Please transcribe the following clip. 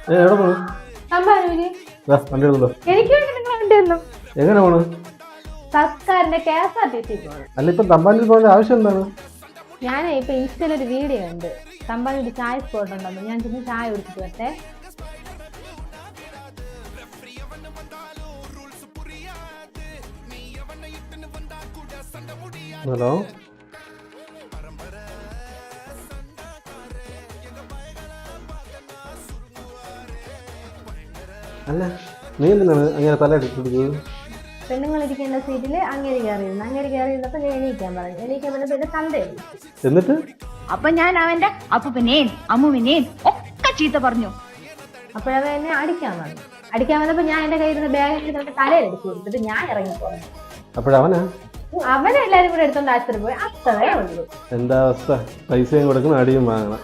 എവിടെ പോണു? വണ്ടി എടുത്തോ. എനിക്ക് വേണ്ടി നിങ്ങൾ വണ്ടിയൊന്നു എങ്ങനെ പോണു? സർക്കാരിന്റെ KSRTC പോകണം. അല്ല, ഇപ്പൊ തമ്പാനിൽ പോകേണ്ട ആവശ്യം എന്താണ്? ഞാൻ ഇപ്പൊ ഇൻസ്റ്റയിൽ ഒരു വീഡിയോ ഉണ്ട്, തമ്പാനിൽ ഒരു ചായ സ്പോട്ട് ഉണ്ടെന്ന്. ഞാൻ ചെന്ന് ചായ കുടിച്ചിട്ട് വരട്ടെ. ഹലോ, അല്ല നീ എന്തിനാണ് അങ്ങനെ തല എടുക്കുന്നത്? പെണ്ണുങ്ങൾ ഇരിക്കേണ്ട സീറ്റില് അങ്ങേര് കയറിയിരുന്നപ്പോ ഞാൻ എണീക്കാൻ പറഞ്ഞു. എണീക്കാൻ പറഞ്ഞപ്പോ തന്തേ. എന്നിട്ട് അപ്പൊ ഞാൻ അവന്റെ അപ്പൂപ്പനെയും അമ്മുവിനെയും ഒക്കെ ചീത്ത പറഞ്ഞു. അപ്പോഴവ എന്നെ അടിക്കാൻ വന്നപ്പോ ഞാൻ എന്റെ കയ്യിൽ നിന്ന് ബാഗ് എടുത്തിട്ട് തലയിൽ എടുത്തു കൊടുത്തിട്ട് ഞാൻ ഇറങ്ങിപ്പോയി. അപ്പോഴവനാ അവനെ എല്ലാരും കൂടെ എടുത്തോണ്ട് ആശുപത്രി പോയി. അത്രേ ഉള്ളൂ. എന്താ അവസ്ഥ? പൈസയും കൊടുക്കണം, അടിയും വാങ്ങണം.